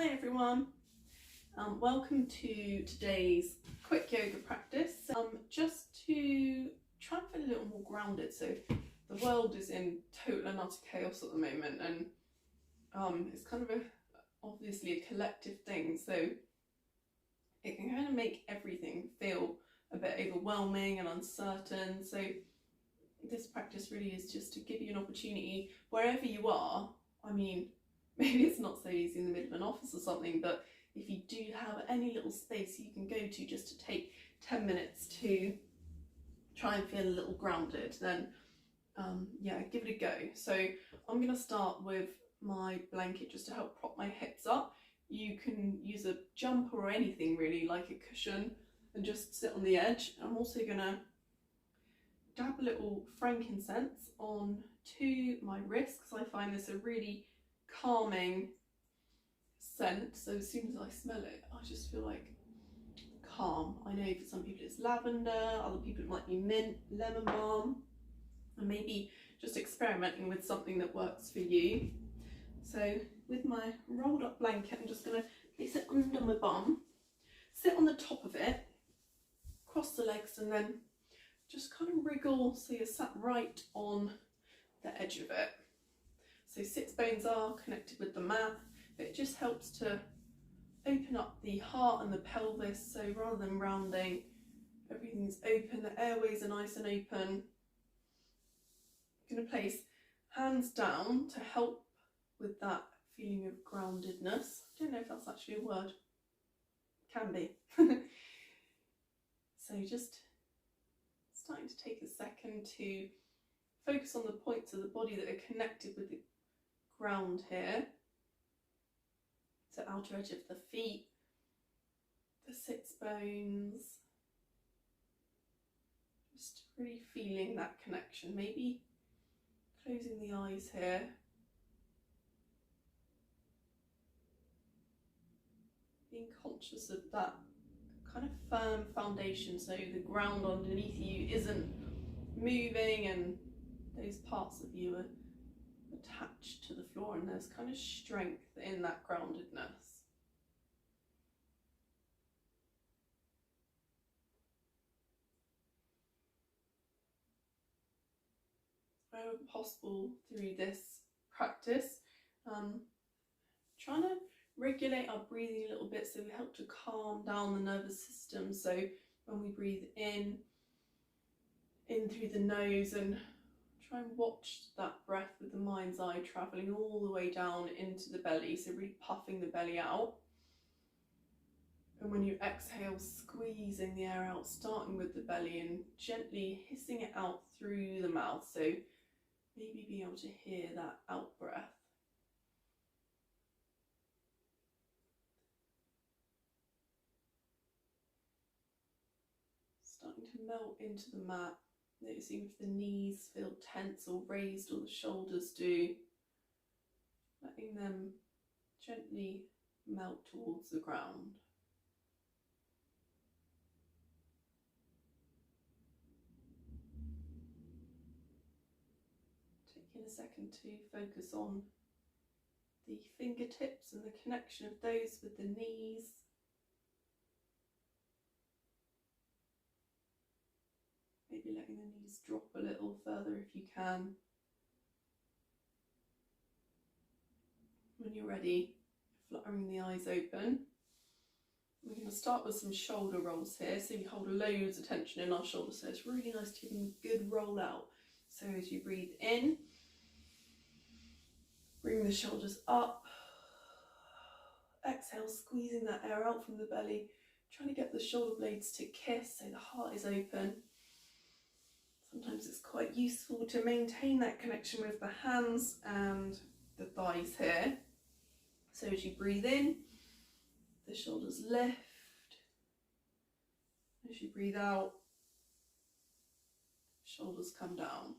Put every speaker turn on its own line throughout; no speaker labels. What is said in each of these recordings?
Hi everyone, welcome to today's quick yoga practice. Just to try and feel a little more grounded. So the world is in total and utter chaos at the moment, and it's kind of obviously a collective thing, so it can kind of make everything feel a bit overwhelming and uncertain. So this practice really is just to give you an opportunity wherever you are. I mean, maybe it's not so easy in the middle of an office or something, but if you do have any little space you can go to just to take 10 minutes to try and feel a little grounded, then yeah, give it a go. So I'm going to start with my blanket just to help prop my hips up. You can use a jumper or anything really, like a cushion, and just sit on the edge. I'm also going to dab a little frankincense onto my wrist because I find this a really calming scent. So as soon as I smell it, I just feel like calm. I know for some people it's lavender, other people it might be mint, lemon balm, and maybe just experimenting with something that works for you. So with my rolled up blanket, I'm just going to place it under my bum, sit on the top of it, cross the legs, and then just kind of wriggle so you're sat right on the edge of it. So sits bones are connected with the mat, but it just helps to open up the heart and the pelvis. So rather than rounding, everything's open, the airways are nice and open. I'm going to place hands down to help with that feeling of groundedness. I don't know if that's actually a word. Can be. So just starting to take a second to focus on the points of the body that are connected with the ground here. So outer edge of the feet, the sits bones, just really feeling that connection. Maybe closing the eyes here. Being conscious of that kind of firm foundation, so the ground underneath you isn't moving and those parts of you are attached to the floor, and there's kind of strength in that groundedness. Wherever possible through this practice, trying to regulate our breathing a little bit so we help to calm down the nervous system. So when we breathe in through the nose, and try and watch that breath with the mind's eye travelling all the way down into the belly, so really puffing the belly out. And when you exhale, squeezing the air out, starting with the belly and gently hissing it out through the mouth, so maybe being able to hear that out breath. Starting to melt into the mat, noticing if the knees feel tense or raised or the shoulders do, letting them gently melt towards the ground. Taking a second to focus on the fingertips and the connection of those with the knees. Maybe letting the knees drop a little further if you can. When you're ready, fluttering the eyes open. We're going to start with some shoulder rolls here. So we hold loads of tension in our shoulders, so it's really nice to give them a good roll out. So as you breathe in, bring the shoulders up. Exhale, squeezing that air out from the belly, trying to get the shoulder blades to kiss so the heart is open. Sometimes it's quite useful to maintain that connection with the hands and the thighs here. So as you breathe in, the shoulders lift. As you breathe out, shoulders come down.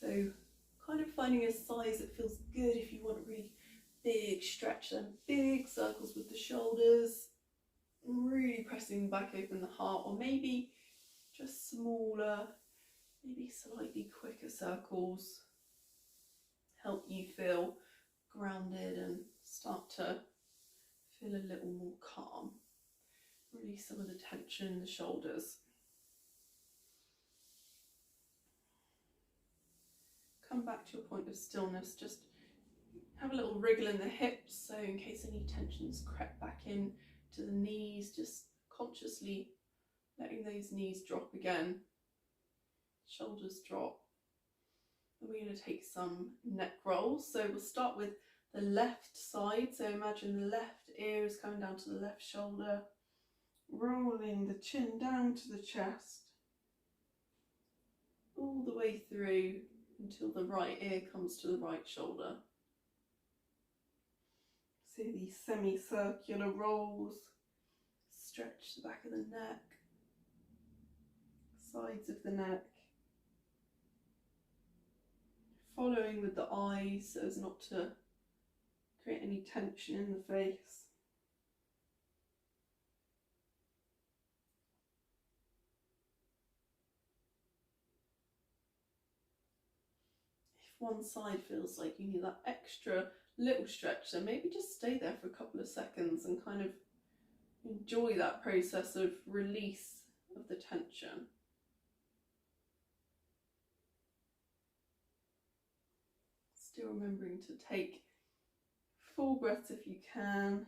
So kind of finding a size that feels good if you want a really big stretch, then big circles with the shoulders, really pressing back open the heart, or maybe just smaller, maybe slightly quicker circles help you feel grounded and start to feel a little more calm. Release some of the tension in the shoulders. Come back to your point of stillness. Just have a little wriggle in the hips, so in case any tension's crept back in to the knees, just consciously letting those knees drop again. Shoulders drop. And we're going to take some neck rolls. So we'll start with the left side. So imagine the left ear is coming down to the left shoulder, rolling the chin down to the chest, all the way through until the right ear comes to the right shoulder. So these semicircular rolls, stretch the back of the neck, sides of the neck, following with the eyes so as not to create any tension in the face. If one side feels like you need that extra little stretch, then maybe just stay there for a couple of seconds and kind of enjoy that process of release of the tension. Still remembering to take full breaths if you can.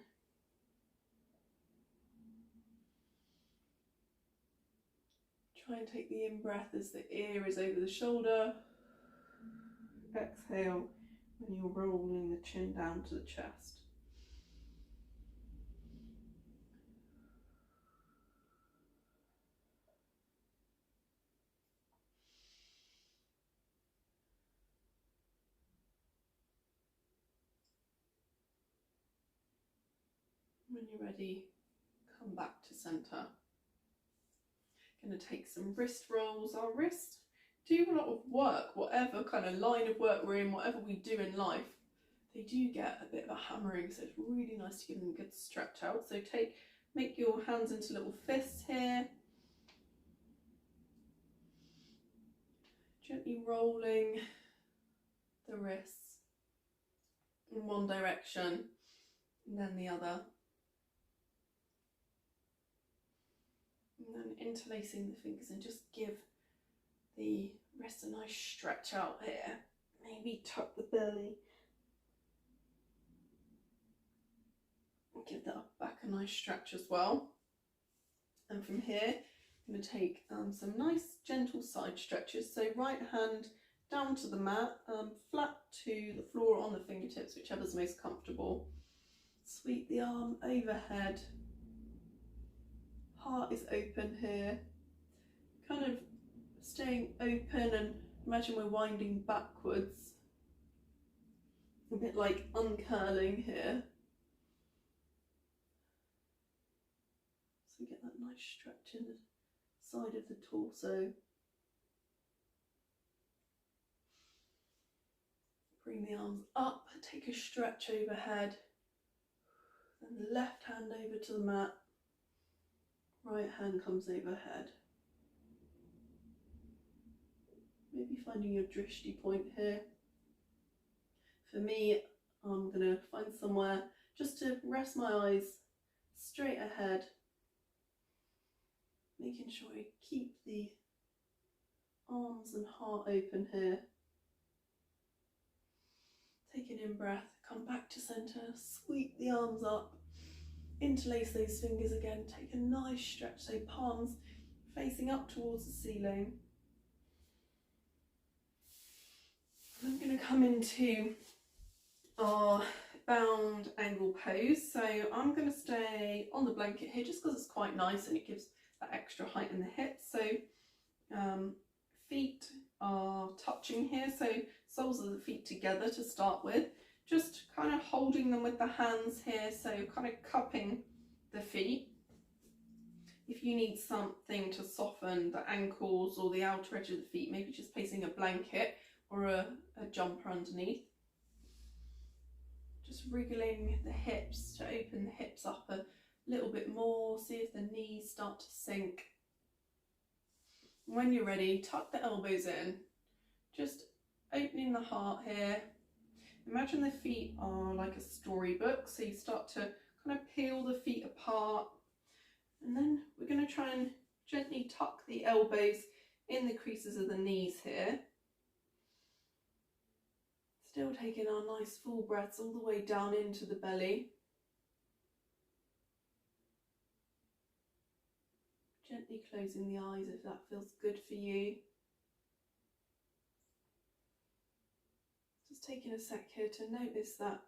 Try and take the in-breath as the ear is over the shoulder. Exhale when you're rolling the chin down to the chest. When you're ready, come back to centre. Going to take some wrist rolls. Our wrists do a lot of work, whatever kind of line of work we're in, whatever we do in life, they do get a bit of a hammering, so it's really nice to give them a good stretch out. So make your hands into little fists here, gently rolling the wrists in one direction and then the other. And then interlacing the fingers and just give the wrist a nice stretch out here. Maybe tuck the belly. Give the upper back a nice stretch as well. And from here, I'm going to take some nice gentle side stretches. So right hand down to the mat, flat to the floor on the fingertips, whichever's most comfortable. Sweep the arm overhead. Heart is open here. Kind of staying open, and imagine we're winding backwards. A bit like uncurling here. So get that nice stretch in the side of the torso. Bring the arms up, take a stretch overhead. Then the left hand over to the mat. Right hand comes overhead. Maybe finding your drishti point here. For me, I'm going to find somewhere just to rest my eyes straight ahead. Making sure I keep the arms and heart open here. Take an in-breath, come back to centre, sweep the arms up, interlace those fingers again, take a nice stretch, so palms facing up towards the ceiling. I'm going to come into our bound angle pose, so I'm going to stay on the blanket here just because it's quite nice and it gives that extra height in the hips. So feet are touching here, so soles of the feet together to start with, just kind of holding them with the hands here, so kind of cupping the feet. If you need something to soften the ankles or the outer edge of the feet, maybe just placing a blanket or a jumper underneath. Just wriggling the hips to open the hips up a little bit more, see if the knees start to sink. When you're ready, tuck the elbows in, just opening the heart here. Imagine the feet are like a storybook, so you start to kind of peel the feet apart, and then we're going to try and gently tuck the elbows in the creases of the knees here. Still taking our nice full breaths all the way down into the belly. Gently closing the eyes if that feels good for you. Just taking a sec here to notice that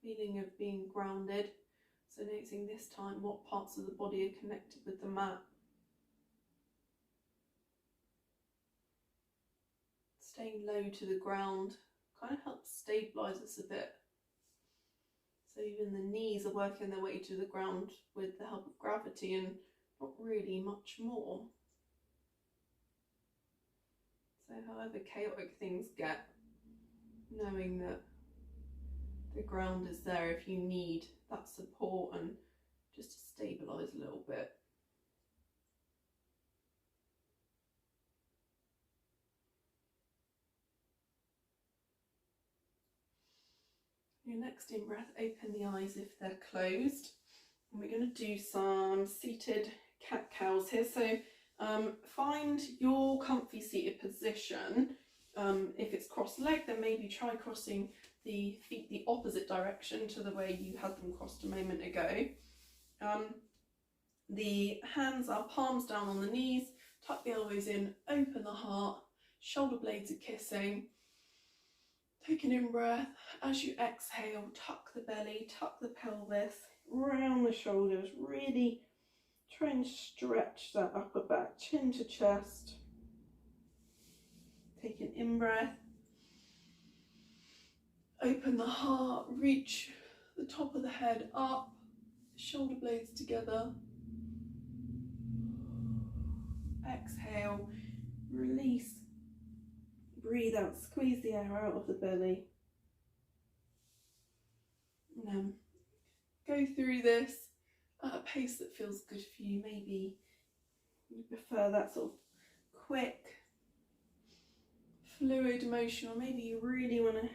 feeling of being grounded. So noticing this time what parts of the body are connected with the mat. Staying low to the ground kind of helps stabilise us a bit. So even the knees are working their way to the ground with the help of gravity and not really much more. So however chaotic things get, knowing that the ground is there if you need that support and just to stabilise a little bit. Your next in-breath, open the eyes if they're closed. And we're going to do some seated cat-cows here. So find your comfy seated position. If it's cross-legged, then maybe try crossing the feet the opposite direction to the way you had them crossed a moment ago. The hands are palms down on the knees, tuck the elbows in, open the heart, shoulder blades are kissing. Take an in-breath. As you exhale, tuck the belly, tuck the pelvis, round the shoulders, really try and stretch that upper back, chin to chest. Take an in-breath. Open the heart, reach the top of the head up, shoulder blades together. Exhale, release, breathe out, squeeze the air out of the belly. And then go through this at a pace that feels good for you. Maybe you prefer that sort of quick, fluid motion, or maybe you really want to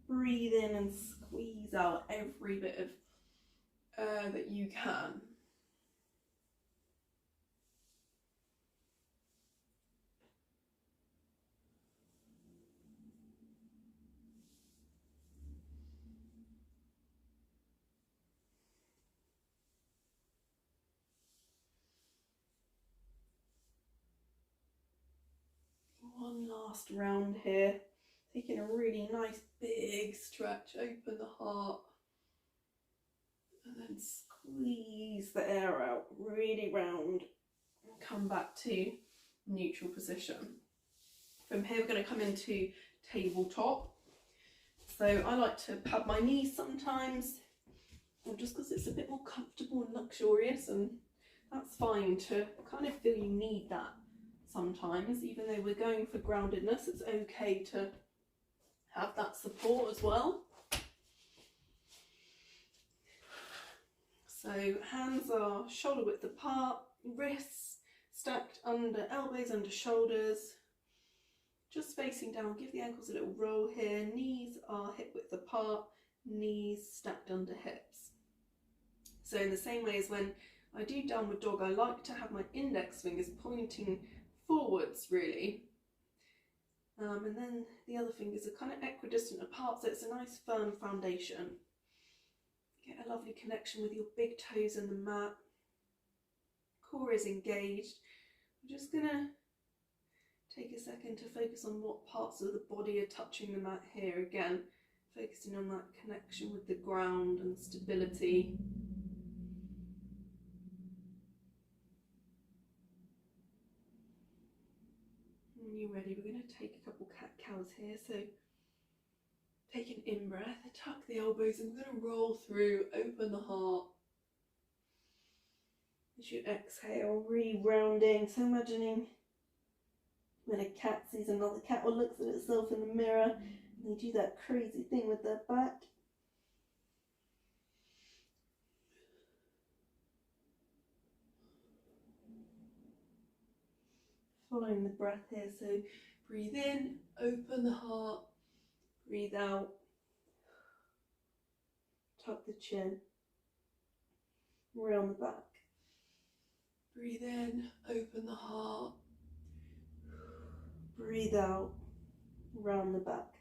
breathe in and squeeze out every bit of air that you can. One last round here, taking a really nice big stretch, open the heart, and then squeeze the air out, really round, and come back to neutral position. From here we're going to come into tabletop. So I like to pad my knees sometimes, or just because it's a bit more comfortable and luxurious, and that's fine to kind of feel you need that. Sometimes, even though we're going for groundedness, it's okay to have that support as well. So hands are shoulder width apart, wrists stacked under elbows, under shoulders, just facing down. Give the ankles a little roll here. Knees are hip width apart, knees stacked under hips. So in the same way as when I do downward dog, I like to have my index fingers pointing forwards really, and then the other fingers are kind of equidistant apart, so it's a nice firm foundation. Get a lovely connection with your big toes and the mat. Core is engaged. I'm just gonna take a second to focus on what parts of the body are touching the mat here. Again, focusing on that connection with the ground and stability. When you're ready, we're going to take a couple cat-cows here. So take an in-breath, tuck the elbows, and we're going to roll through, open the heart. As you exhale, re-rounding. So imagining when a cat sees another cat or looks at itself in the mirror, and they do that crazy thing with their back. Following the breath here, so breathe in, open the heart, breathe out, tuck the chin. round the back. Breathe in, open the heart. Breathe out, round the back.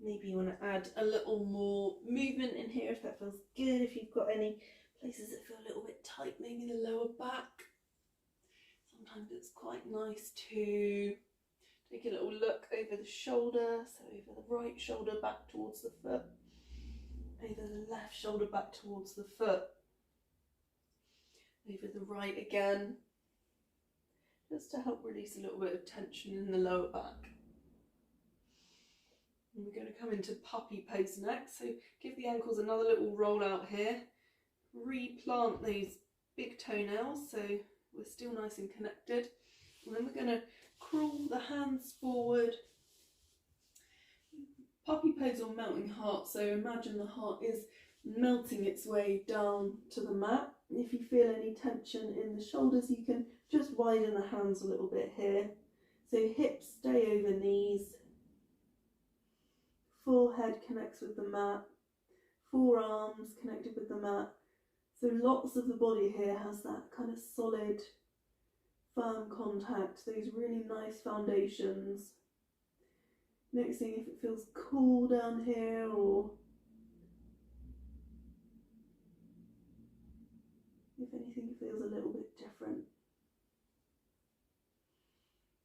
Maybe you want to add a little more movement in here if that feels good. If you've got any places that feel a little bit tight, maybe the lower back. Sometimes it's quite nice to take a little look over the shoulder, so over the right shoulder back towards the foot, over the left shoulder back towards the foot, over the right again, just to help release a little bit of tension in the lower back. And we're going to come into puppy pose next, so give the ankles another little roll out here, replant those big toenails so we're still nice and connected, and then we're going to crawl the hands forward. Puppy pose or melting heart, so imagine the heart is melting its way down to the mat. If you feel any tension in the shoulders, you can just widen the hands a little bit here. So hips stay over knees, forehead connects with the mat, forearms connected with the mat. So lots of the body here has that kind of solid, firm contact, those really nice foundations. Noticing if it feels cool down here or if anything feels a little bit different.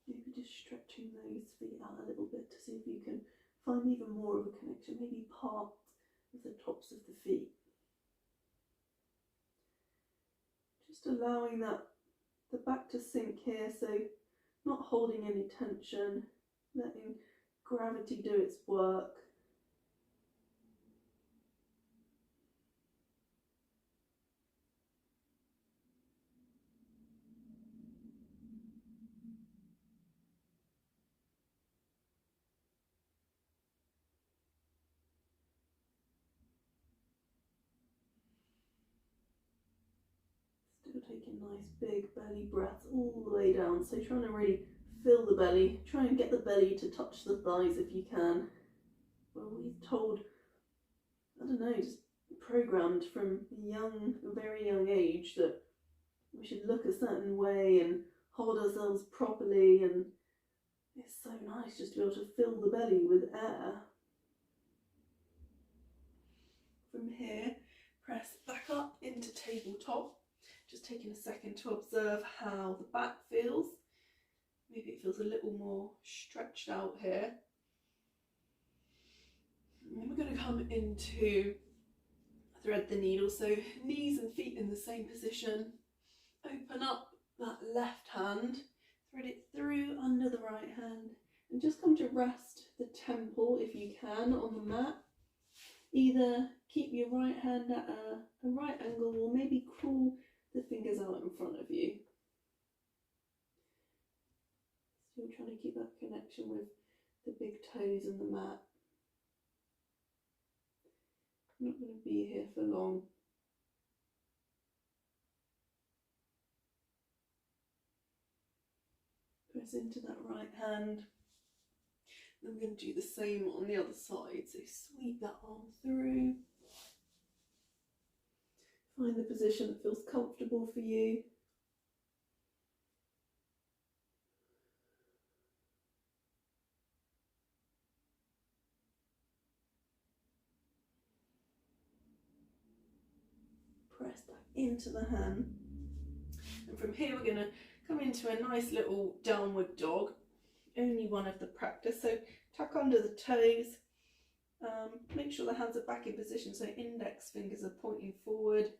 Maybe just stretching those feet out a little bit to see if you can find even more of a connection, maybe part of the tops of the feet. Just allowing the back to sink here, so not holding any tension, letting gravity do its work. Still taking nice big belly breaths all the way down, so trying to really fill the belly, try and get the belly to touch the thighs if you can. Well, we're told, I don't know, just programmed from a very young age that we should look a certain way and hold ourselves properly, and it's so nice just to be able to fill the belly with air. From here, press back up into tabletop, just taking a second to observe how the back feels. Maybe it feels a little more stretched out here. And then we're going to come into thread the needle, so knees and feet in the same position. Open up that left hand, thread it through under the right hand, and just come to rest the temple, if you can, on the mat. Either keep your right hand at a right angle, or maybe crawl the fingers out in front of you. Still trying to keep that connection with the big toes and the mat. I'm not going to be here for long. Press into that right hand. Then we're going to do the same on the other side. So sweep that arm through. Find the position that feels comfortable for you. Press back into the hand. And from here we're going to come into a nice little downward dog. Only one of the practice. So tuck under the toes. Make sure the hands are back in position, so index fingers are pointing forward.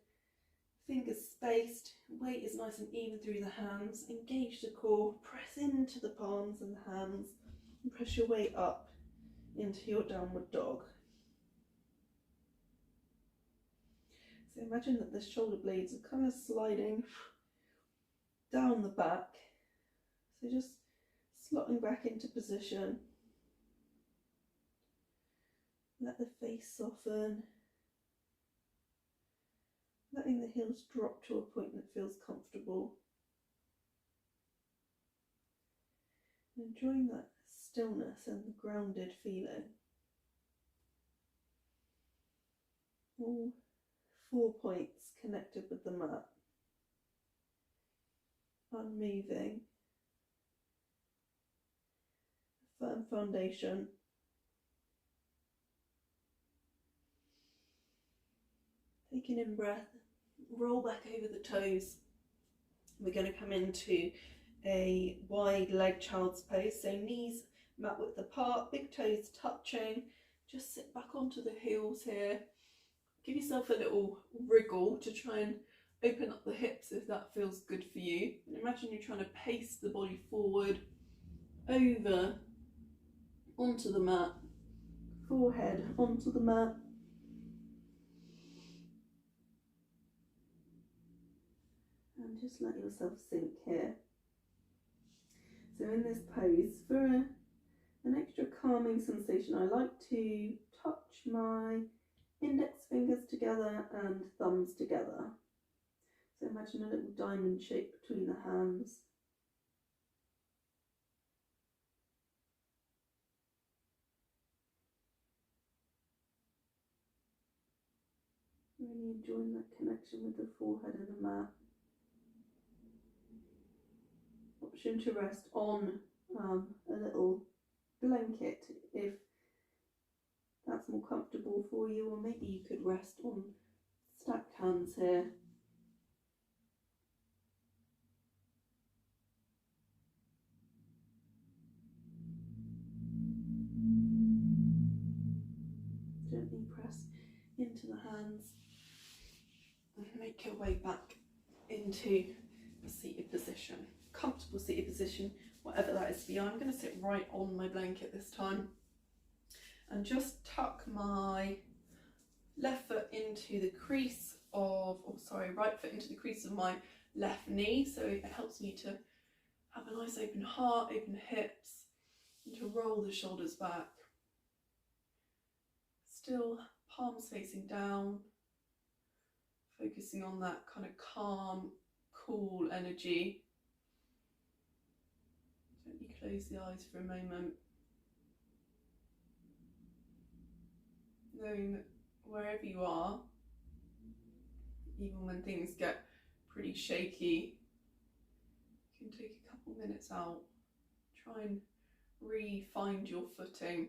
Fingers spaced. Weight is nice and even through the hands. Engage the core. Press into the palms and the hands. And press your weight up into your downward dog. So imagine that the shoulder blades are kind of sliding down the back. So just slotting back into position. Let the face soften. Letting the heels drop to a point that feels comfortable. Enjoying that stillness and the grounded feeling. All 4 points connected with the mat, unmoving, firm foundation. Take an in breath, roll back over the toes. We're going to come into a wide leg child's pose, so knees mat width apart, big toes touching. Just sit back onto the heels here. Give yourself a little wriggle to try and open up the hips if that feels good for you. And imagine you're trying to pace the body forward, over, onto the mat, forehead onto the mat. And just let yourself sink here. So in this pose, for an extra calming sensation, I like to touch my index fingers together and thumbs together. So imagine a little diamond shape between the hands. Really enjoying that connection with the forehead and the mat. Option to rest on a little blanket if that's more comfortable for you, or maybe you could rest on stacked hands here. Gently press into the hands and make your way back into a seated position, comfortable seated position, whatever that is for you. I'm going to sit right on my blanket this time and just tuck my left foot into the crease of, right foot into the crease of my left knee, so it helps me to have a nice open heart, open hips, and to roll the shoulders back. Still palms facing down, focusing on that kind of calm, cool energy. Gently close the eyes for a moment, knowing that wherever you are, even when things get pretty shaky, you can take a couple minutes out, try and re-find your footing,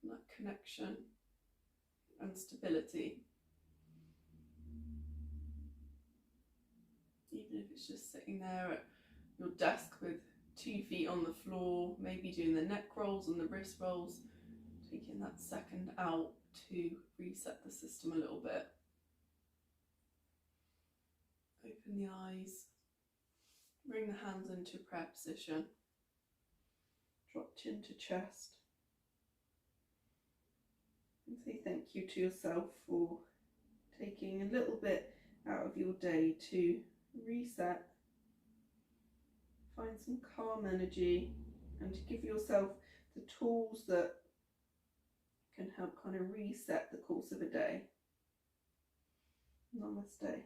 that connection and stability. Even if it's just sitting there at your desk with 2 feet on the floor, maybe doing the neck rolls and the wrist rolls, taking that second out to reset the system a little bit. Open the eyes, bring the hands into prayer position, drop chin to chest, and say thank you to yourself for taking a little bit out of your day to reset, find some calm energy, and to give yourself the tools that can help kind of reset the course of a day. Namaste.